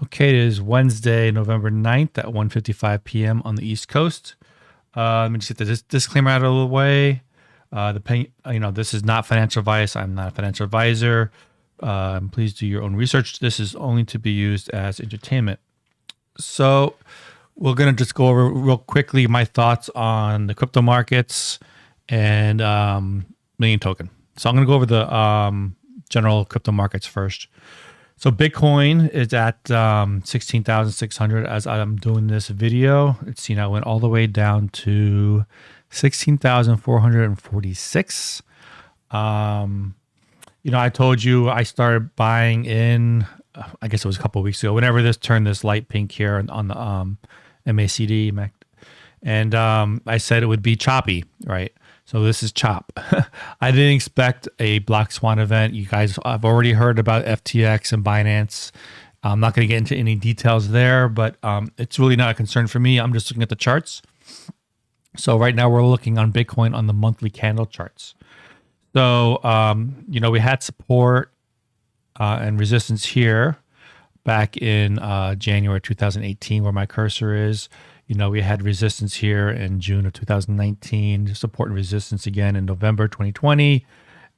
Okay, it is Wednesday, November 9th at 1:55 p.m. on the East Coast. Let me just get the disclaimer out of the way. This is not financial advice. I'm not a financial advisor. Please do your own research. This is only to be used as entertainment. So, we're going to just go over real quickly my thoughts on the crypto markets and Million Token. So, I'm going to go over the general crypto markets first. So Bitcoin is at 16,600 as I'm doing this video. It's, went all the way down to 16,446. I told you I started buying in, I guess it was a couple of weeks ago, whenever this turned this light pink here on the MACD. And I said it would be choppy, right? So this is chop. I didn't expect a Black Swan event. You guys have already heard about FTX and Binance. I'm not going to get into any details there, but it's really not a concern for me. I'm just looking at the charts. So right now we're looking on Bitcoin on the monthly candle charts. So, we had support and resistance here back in January 2018, where my cursor is. We had resistance here in June of 2019, support and resistance again in November 2020.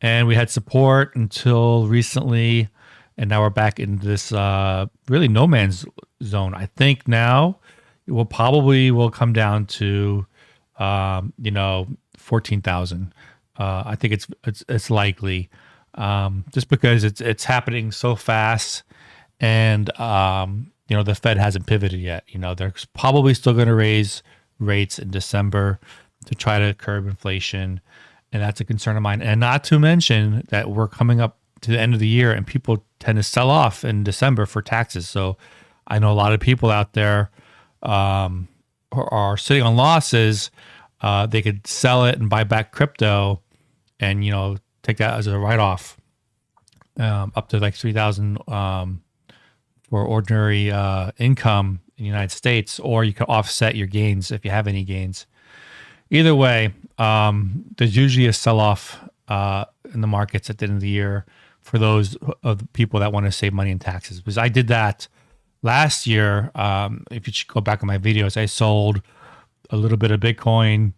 And we had support until recently. And now we're back in this really no man's zone. I think now it will come down to, 14,000. I think it's likely just because it's happening so fast. And, the Fed hasn't pivoted yet. They're probably still going to raise rates in December to try to curb inflation. And that's a concern of mine. And not to mention that we're coming up to the end of the year and people tend to sell off in December for taxes. So I know a lot of people out there are sitting on losses. They could sell it and buy back crypto and, take that as a write-off up to like 3,000 for ordinary income in the United States, or you can offset your gains if you have any gains. Either way, there's usually a sell-off in the markets at the end of the year for those of the people that want to save money in taxes. Because I did that last year. If you go back on my videos, I sold a little bit of Bitcoin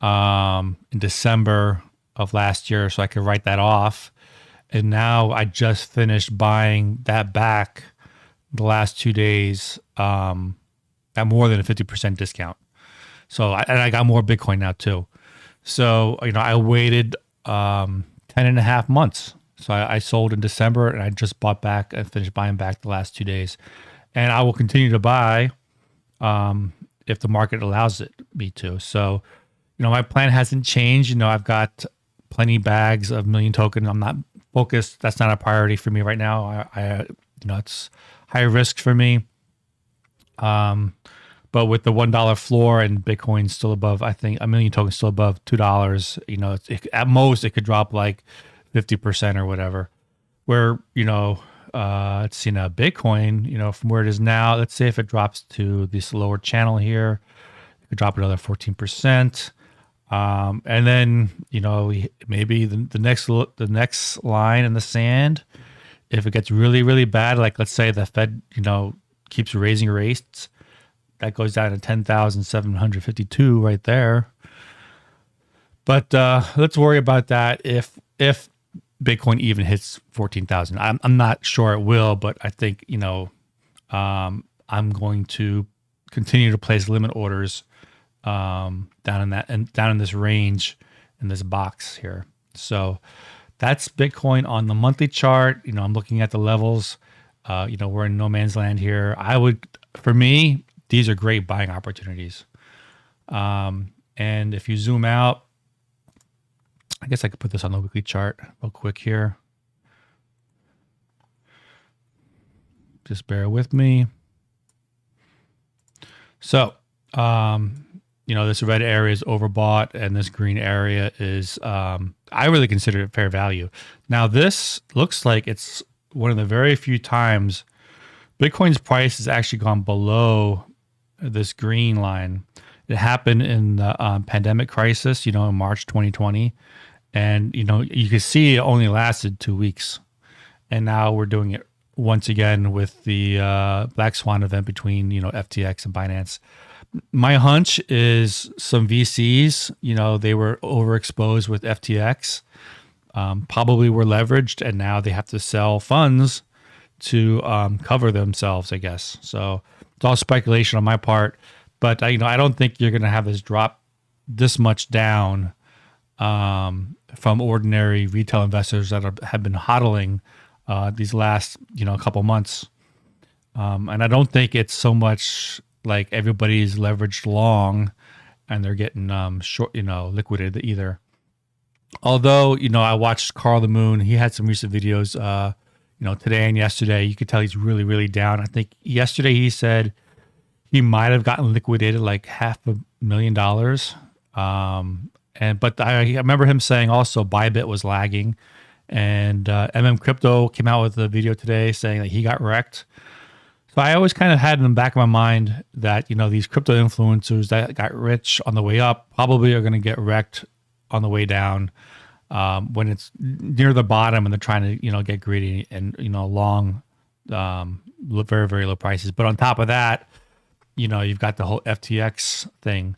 in December of last year so I could write that off. And now I just finished buying that back the last 2 days at more than a 50% discount. So I got more Bitcoin now too. So, I waited 10 and a half months. So I sold in December and I just bought back and finished buying back the last 2 days. And I will continue to buy if the market allows me to. So, my plan hasn't changed. I've got plenty bags of Million Token. I'm not focused. That's not a priority for me right now. It's high risk for me. But with the $1 floor and Bitcoin still above, I think a Million Token still above $2, at most it could drop like 50% or whatever. Where, Bitcoin, from where it is now, let's say if it drops to this lower channel here, it could drop another 14%. And then, maybe the next line in the sand, if it gets really, really bad, like let's say the Fed, keeps raising rates, that goes down to 10,752 right there. But let's worry about that if Bitcoin even hits 14,000. I'm not sure it will, but I think, I'm going to continue to place limit orders down in this range in this box here. So that's Bitcoin on the monthly chart. I'm looking at the levels. We're in no man's land here. For me, these are great buying opportunities. And if you zoom out, I guess I could put this on the weekly chart real quick here. Just bear with me. So, this red area is overbought and this green area is, I really consider it fair value. Now, this looks like it's one of the very few times Bitcoin's price has actually gone below this green line. It happened in the pandemic crisis, in March 2020. And, you can see it only lasted 2 weeks. And now we're doing it once again with the Black Swan event between, FTX and Binance. My hunch is some VCs, they were overexposed with FTX, probably were leveraged, and now they have to sell funds to cover themselves, I guess. So it's all speculation on my part, but I don't think you're going to have this drop this much down from ordinary retail investors that have been hodling these last couple months, and I don't think it's so much like everybody's leveraged long and they're getting short, liquidated either. Although I watched Carl the Moon, he had some recent videos, today and yesterday. You could tell he's really, really down. I think yesterday he said he might have gotten liquidated like $500,000. But I remember him saying also Bybit was lagging, and Crypto came out with a video today saying that he got wrecked. So I always kind of had in the back of my mind that these crypto influencers that got rich on the way up probably are going to get wrecked on the way down when it's near the bottom and they're trying to get greedy and long very, very low prices. But on top of that, you've got the whole FTX thing.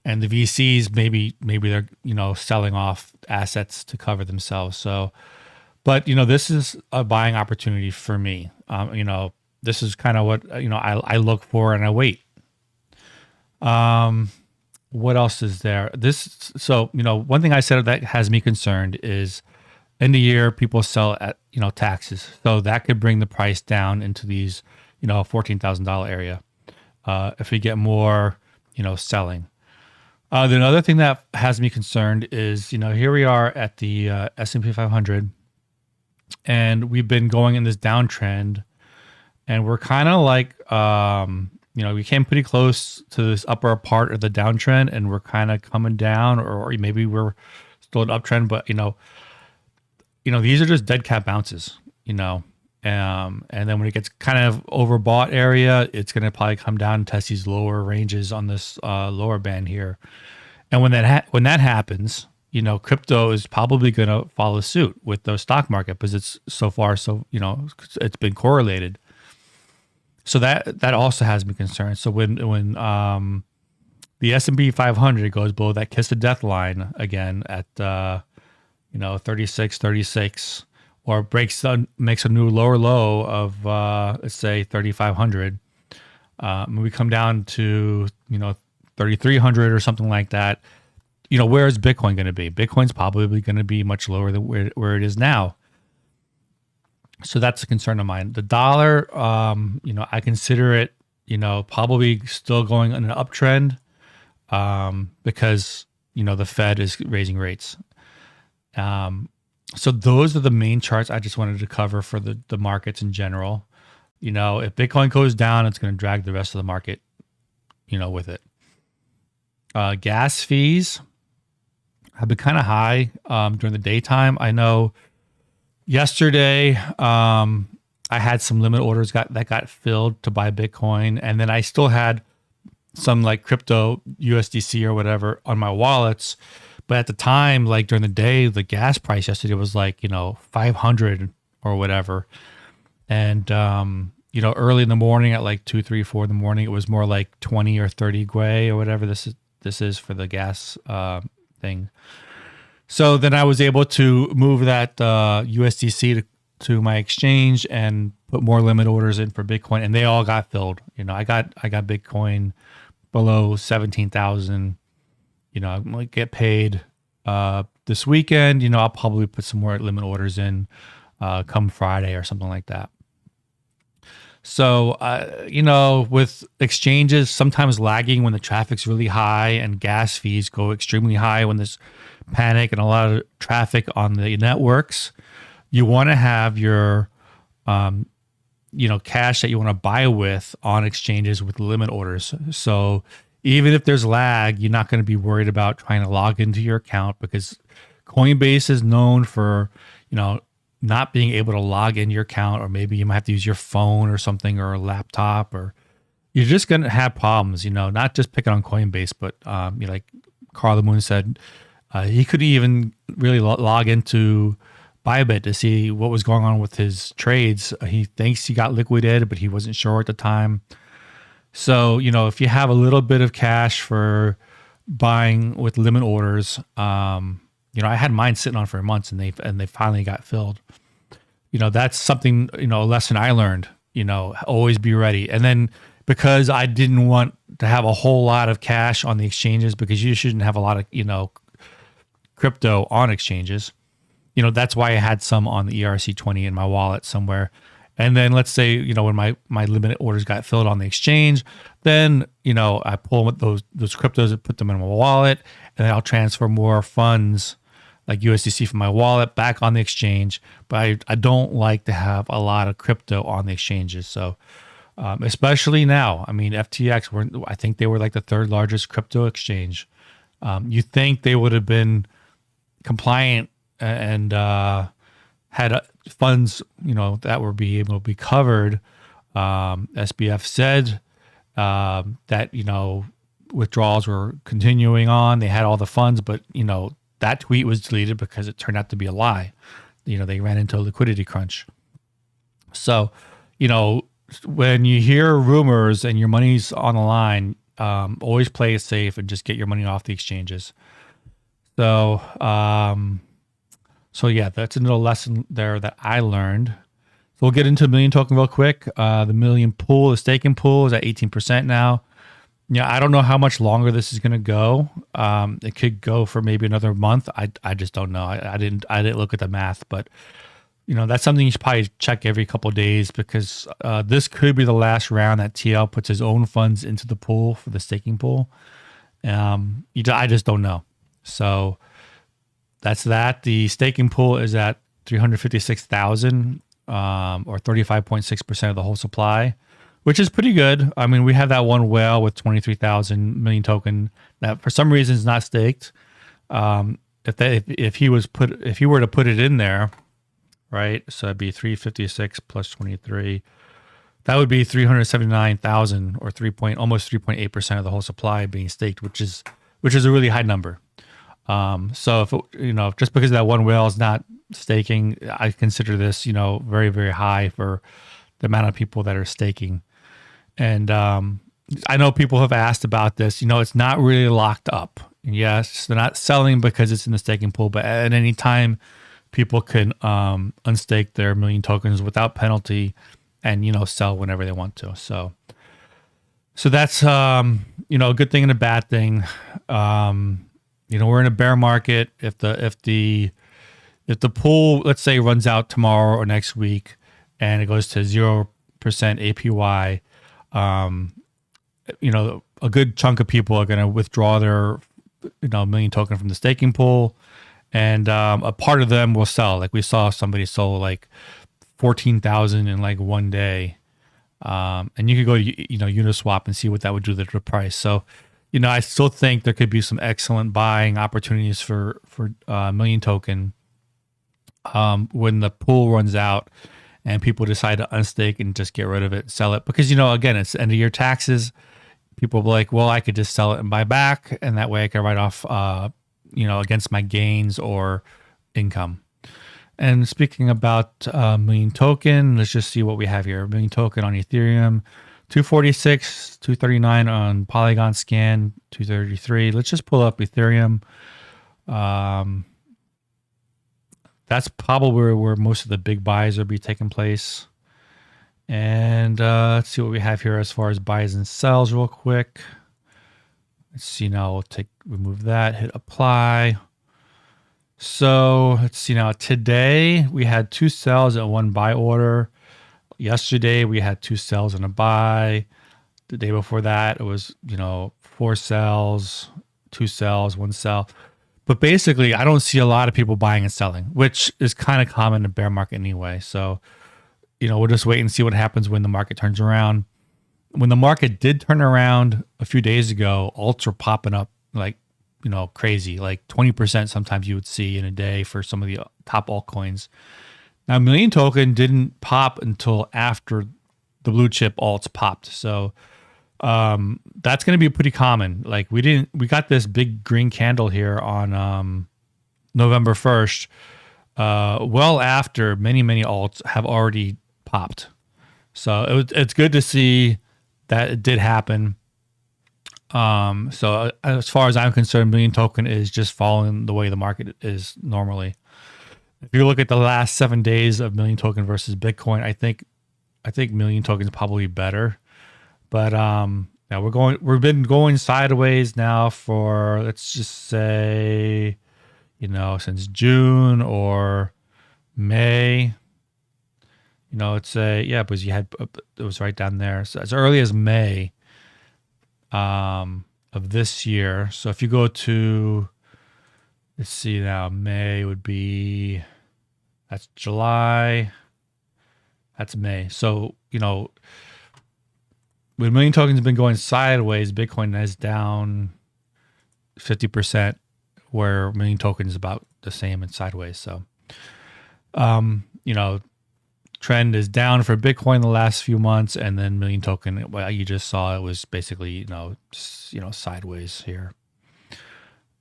And the VCs, maybe they're, selling off assets to cover themselves. So, but, this is a buying opportunity for me. This is kind of what, I look for and I wait. What else is there? One thing I said that has me concerned is end of year, people sell at, taxes. So that could bring the price down into these, $14,000 area. If we get more, selling. The other thing that has me concerned is, here we are at the S&P 500, and we've been going in this downtrend, and we're kind of like, we came pretty close to this upper part of the downtrend, and we're kind of coming down, or maybe we're still an uptrend, but these are just dead cat bounces, and then when it gets kind of overbought area, it's going to probably come down and test these lower ranges on this lower band here. And when that happens, crypto is probably going to follow suit with the stock market because it's it's been correlated. So that also has me concerned. So when the S&P 500 goes below that kiss of death line again at 36, or makes a new lower low of let's say 3,500, we come down to 3,300 or something like that. Where is Bitcoin going to be? Bitcoin's probably going to be much lower than where it is now. So that's a concern of mine. The dollar, I consider it, probably still going on an uptrend because, the Fed is raising rates. So those are the main charts I just wanted to cover for the markets in general. If Bitcoin goes down, it's going to drag the rest of the market, with it. Gas fees have been kind of high during the daytime. I know yesterday I had some limit orders that got filled to buy Bitcoin, and then I still had some like crypto USDC or whatever on my wallets. But at the time, like during the day, the gas price yesterday was like, 500 or whatever. And, early in the morning at like 2, 3, 4 in the morning, it was more like 20 or 30 Gwei or whatever this is for the gas thing. So then I was able to move that USDC to my exchange and put more limit orders in for Bitcoin, and they all got filled. I got Bitcoin below 17,000. I might get paid this weekend. I'll probably put some more limit orders in come Friday or something like that. So, with exchanges sometimes lagging when the traffic's really high and gas fees go extremely high when there's panic and a lot of traffic on the networks, you want to have your, cash that you want to buy with on exchanges with limit orders. So even if there's lag, you're not going to be worried about trying to log into your account because Coinbase is known for, not being able to log in your account, or maybe you might have to use your phone or something or a laptop, or you're just going to have problems, not just picking on Coinbase, but like Carl the Moon said, he couldn't even really log into Bybit to see what was going on with his trades. He thinks he got liquidated, but he wasn't sure at the time. So, if you have a little bit of cash for buying with limit orders, I had mine sitting on for months and they finally got filled. That's something, a lesson I learned, always be ready. And then because I didn't want to have a whole lot of cash on the exchanges, because you shouldn't have a lot of, crypto on exchanges, that's why I had some on the ERC20 in my wallet somewhere. And then let's say, when my limited orders got filled on the exchange, then, I pull those cryptos and put them in my wallet, and then I'll transfer more funds like USDC from my wallet back on the exchange. But I don't like to have a lot of crypto on the exchanges. So especially now, I mean, FTX, I think they were like the third largest crypto exchange. You think they would have been compliant and had funds, that were be able to be covered. SBF said that, withdrawals were continuing on. They had all the funds, but, that tweet was deleted because it turned out to be a lie. They ran into a liquidity crunch. So, when you hear rumors and your money's on the line, always play it safe and just get your money off the exchanges. So, yeah, that's another lesson there that I learned. So we'll get into million token real quick. The million pool, the staking pool is at 18% now. I don't know how much longer this is going to go. It could go for maybe another month. I just don't know. I didn't look at the math, but that's something you should probably check every couple of days, because this could be the last round that TL puts his own funds into the pool for the staking pool. I just don't know. So that's that. The staking pool is at 356,000, or 35.6% of the whole supply, which is pretty good. I mean, we have that one whale with 23,000 million token that for some reason is not staked. If he were to put it in there, right? So it'd be 356 plus 23. That would be 379,000, or almost 3.8% of the whole supply being staked, which is a really high number. So if just because that one whale is not staking, I consider this, very, very high for the amount of people that are staking. And I know people have asked about this. It's not really locked up. And yes, they're not selling because it's in the staking pool, but at any time, people can unstake their million tokens without penalty and, sell whenever they want to. So that's, a good thing and a bad thing. We're in a bear market. If the pool, let's say, runs out tomorrow or next week and it goes to 0% APY, a good chunk of people are going to withdraw their, million token from the staking pool, and a part of them will sell. Like we saw somebody sold like 14,000 in like one day, and you could go to Uniswap and see what that would do to the price. So, I still think there could be some excellent buying opportunities for million token when the pool runs out and people decide to unstake and just get rid of it, sell it. Because, again, it's end of year taxes. People will be like, well, I could just sell it and buy back, and that way I can write off, against my gains or income. And speaking about million token, let's just see what we have here. Million token on Ethereum, 246, 239 on Polygon Scan, 233. Let's just pull up Ethereum. That's probably where most of the big buys will be taking place. And let's see what we have here as far as buys and sells real quick. Let's see now. We'll remove that, hit apply. So let's see now. Today we had 2 sells and 1 buy order. Yesterday we had 2 sells and a buy. The day before that it was 4 sells, 2 sells, 1 sell. But basically, I don't see a lot of people buying and selling, which is kind of common in a bear market anyway. So, we'll just wait and see what happens when the market turns around. When the market did turn around a few days ago, alts were popping up like, crazy, like 20% sometimes you would see in a day for some of the top altcoins. Now, million token didn't pop until after the blue chip alts popped. So, that's going to be pretty common. Like we got this big green candle here on November 1st. well after many alts have already popped. So it's good to see that it did happen. So as far as I'm concerned, Million Token is just following the way the market is normally. If you look at the last 7 days of Million Token versus Bitcoin, I think Million Token is probably better. But now we've been going sideways now for, let's just say, since June or May. It's because it was right down there. So as early as May of this year. So if you go to, let's see now, May would be, that's July, that's May. So, when Million Tokens have been going sideways, Bitcoin is down 50%, where Million Tokens is about the same and sideways. So, trend is down for Bitcoin the last few months, and then Million Token, well, you just saw it was basically, sideways here,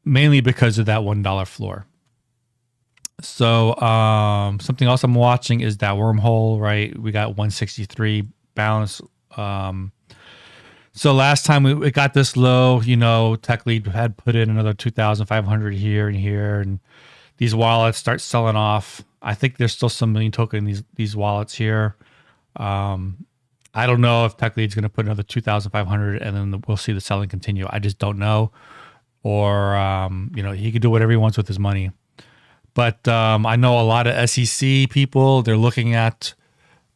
mainly because of that $1 floor. So, something else I'm watching is that wormhole, right? We got 163 balance. So last time we got this low, Tech Lead had put in another 2,500 here and here, and these wallets start selling off. I think there's still some Million Token in these wallets here. I don't know if Tech Lead's going to put another 2,500 and then we'll see the selling continue. I just don't know. Or, he could do whatever he wants with his money. But I know a lot of SEC people, they're looking at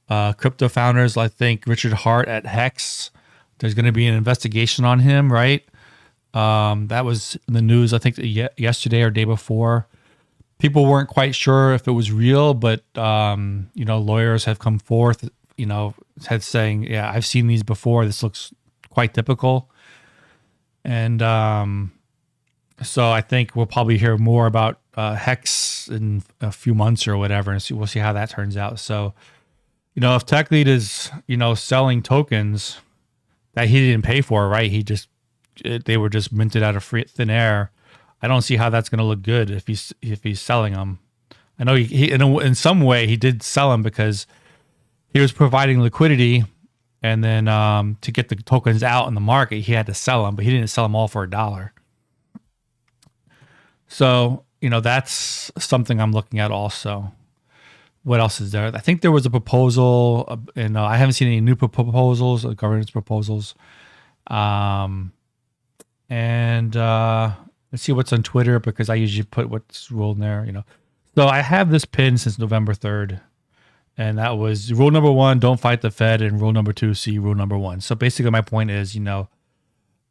crypto founders. I think Richard Hart at Hex, there's going to be an investigation on him, right? That was in the news, I think, yesterday or day before. People weren't quite sure if it was real, but, lawyers have come forth, had saying, yeah, I've seen these before. This looks quite typical. And so I think we'll probably hear more about Hex in a few months or whatever, and we'll see how that turns out. So, if Tech Lead is, selling tokens that he didn't pay for, right? They were just minted out of thin air. I don't see how that's going to look good if he's selling them. I know he in some way he did sell them because he was providing liquidity, and then to get the tokens out in the market, he had to sell them, but he didn't sell them all for $1. So, that's something I'm looking at also. What else is there? I think there was a proposal, and I haven't seen any new proposals, governance proposals. And let's see what's on Twitter, because I usually put what's ruled in there, So I have this pin since November 3rd, and that was rule number 1, don't fight the Fed, and rule number 2, see rule number 1. So basically my point is,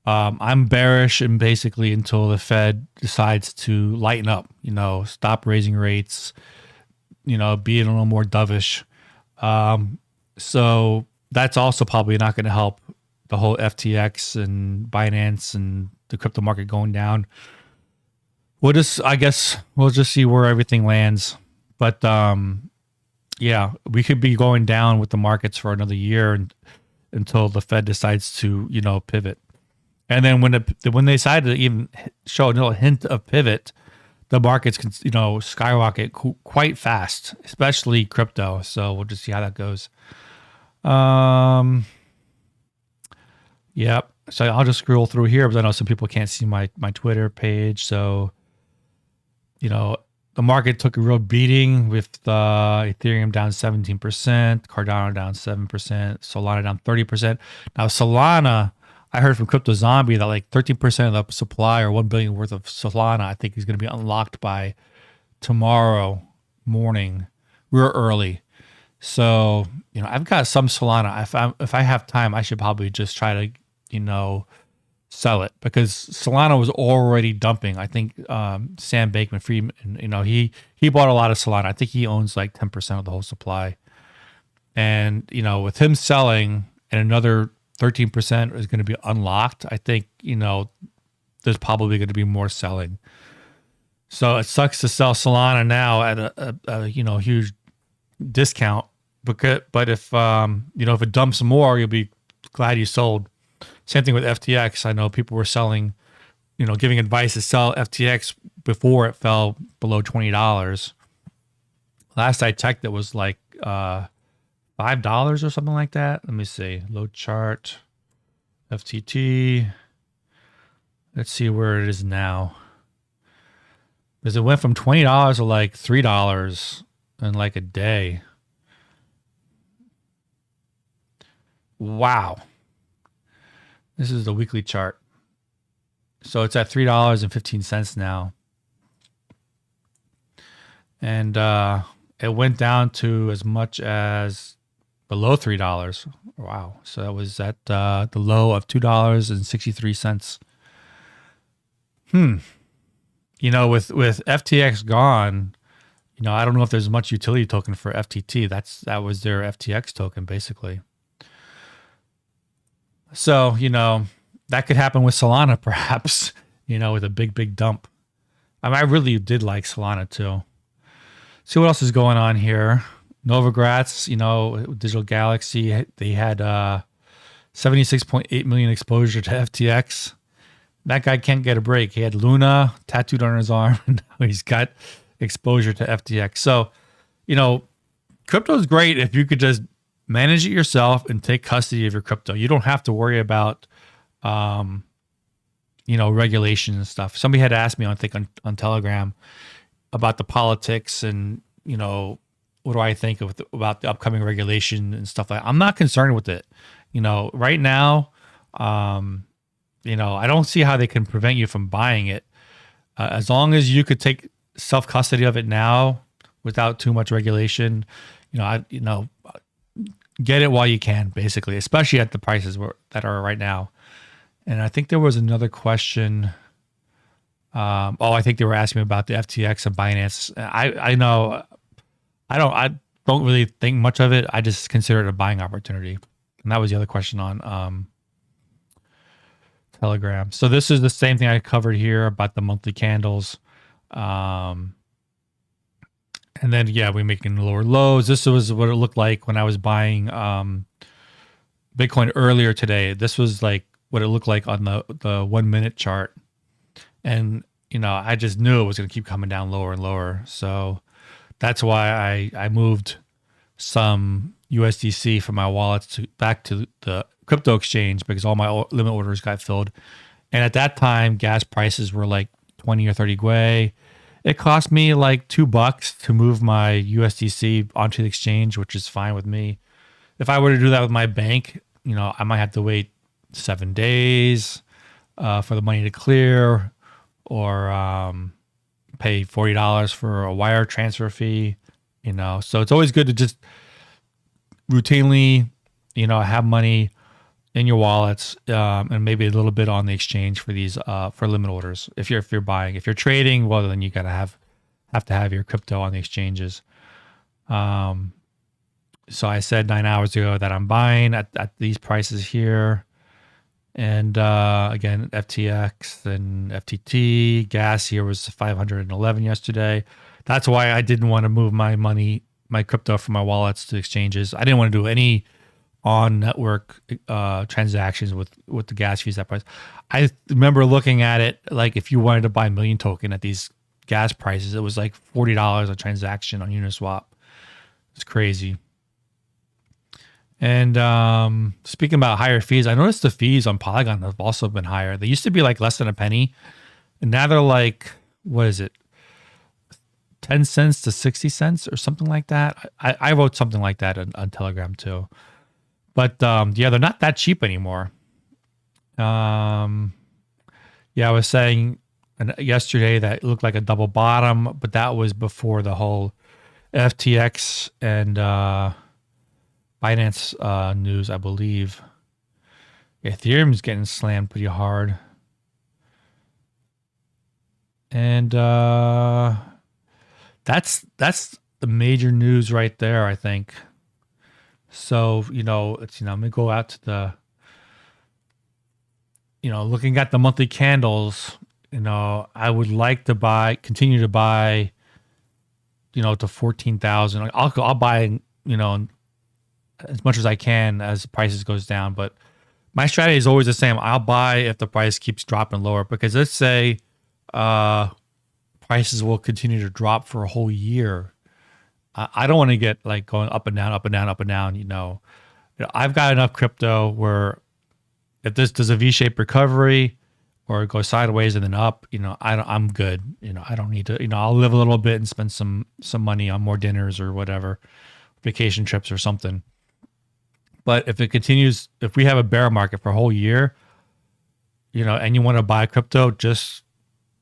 I'm bearish and basically until the Fed decides to lighten up, stop raising rates, being a little more dovish. So that's also probably not going to help the whole FTX and Binance and the crypto market going down. We'll just see where everything lands. But yeah, we could be going down with the markets for another year until the Fed decides to, pivot. And then when they decide to even show a little hint of pivot, the markets can, skyrocket quite fast, especially crypto. So we'll just see how that goes. Yep. So I'll just scroll through here, but I know some people can't see my Twitter page. So, the market took a real beating with Ethereum down 17%, Cardano down 7%, Solana down 30%. Now, Solana, I heard from Crypto Zombie that like 13% of the supply, or 1 billion worth of Solana, I think is going to be unlocked by tomorrow morning, real early. So, I've got some Solana. If I have time, I should probably just try to, sell it, because Solana was already dumping. I think Sam Bankman-Fried, he bought a lot of Solana. I think he owns like 10% of the whole supply. And, with him selling and another 13% is going to be unlocked, I think, there's probably going to be more selling. So it sucks to sell Solana now at a huge discount. But if if it dumps more, you'll be glad you sold. Same thing with FTX. I know people were selling, giving advice to sell FTX before it fell below $20. Last I checked, it was like $5 or something like that. Let me see. Load chart, FTT. Let's see where it is now. Because it went from $20 to like $3 in like a day. Wow. This is the weekly chart. So it's at $3.15 now. And it went down to as much as below $3. Wow. So that was at the low of $2.63. With FTX gone, I don't know if there's much utility token for FTT. That was their FTX token, basically. So, that could happen with Solana, perhaps, with a big dump. I really did like Solana, too. See what else is going on here. Novogratz, Digital Galaxy, they had 76.8 million exposure to FTX. That guy can't get a break. He had Luna tattooed on his arm, and now he's got exposure to FTX. So, crypto is great if you could just manage it yourself and take custody of your crypto. You don't have to worry about, regulation and stuff. Somebody had asked me, I think, on Telegram about the politics and, what do I think about the upcoming regulation and stuff like that. I'm not concerned with it. Right now, I don't see how they can prevent you from buying it. As long as you could take self-custody of it now without too much regulation, get it while you can, basically, especially at the prices that are right now. And I think there was another question. I think they were asking me about the FTX and Binance. I know I don't really think much of it. I just consider it a buying opportunity. And that was the other question on Telegram. So this is the same thing I covered here about the monthly candles. And then, we're making lower lows. This was what it looked like when I was buying Bitcoin earlier today. This was like what it looked like on the 1 minute chart. And, I just knew it was going to keep coming down lower and lower. So that's why I moved some USDC from my wallets back to the crypto exchange, because all my limit orders got filled. And at that time, gas prices were like 20 or 30 gwei. It cost me like $2 to move my USDC onto the exchange, which is fine with me. If I were to do that with my bank, I might have to wait 7 days for the money to clear, or pay $40 for a wire transfer fee. So it's always good to just routinely, have money in your wallets, and maybe a little bit on the exchange for these for limit orders. If you're buying, if you're trading, well, then you gotta have to have your crypto on the exchanges. So I said 9 hours ago that I'm buying at these prices here, and again, FTX and FTT gas here was 511 yesterday. That's why I didn't want to move my crypto from my wallets to exchanges. I didn't want to do any on network transactions with the gas fees that price. I remember looking at it, like if you wanted to buy a million token at these gas prices, it was like $40 a transaction on Uniswap. It's crazy. And speaking about higher fees, I noticed the fees on Polygon have also been higher. They used to be like less than a penny, and now they're like, what is it, 10 cents to 60 cents or something like that. I wrote something like that on Telegram too. But they're not that cheap anymore. I was saying yesterday that it looked like a double bottom, but that was before the whole FTX and Binance news, I believe. Ethereum's getting slammed pretty hard. And that's the major news right there, I think. So, let me go out to the, looking at the monthly candles, I would like to continue to buy, to 14,000. I'll buy, as much as I can as the prices goes down. But my strategy is always the same. I'll buy if the price keeps dropping lower, because let's say prices will continue to drop for a whole year. I don't want to get like going up and down, up and down, up and down. I've got enough crypto where if this does a V-shaped recovery or it goes sideways and then up, I'm good. I don't need to. I'll live a little bit and spend some money on more dinners or whatever, vacation trips or something. But if it continues, if we have a bear market for a whole year, and you want to buy crypto,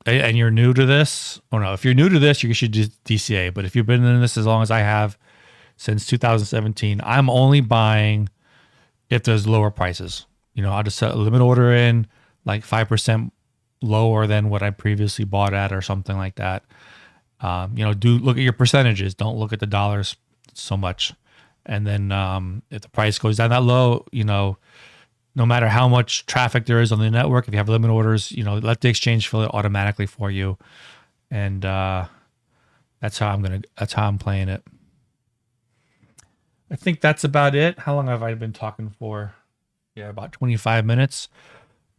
and you're new to this, or no, if you're new to this, you should do DCA. But if you've been in this as long as I have, since 2017, I'm only buying if there's lower prices. I'll just set a limit order in like 5% lower than what I previously bought at or something like that. Do look at your percentages. Don't look at the dollars so much. And then if the price goes down that low, no matter how much traffic there is on the network, if you have limit orders, let the exchange fill it automatically for you. And that's how I'm playing it. I think that's about it. How long have I been talking for? Yeah, about 25 minutes.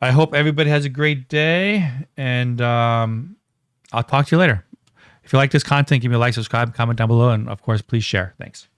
I hope everybody has a great day, and I'll talk to you later. If you like this content, give me a like, subscribe, comment down below, and of course, please share. Thanks.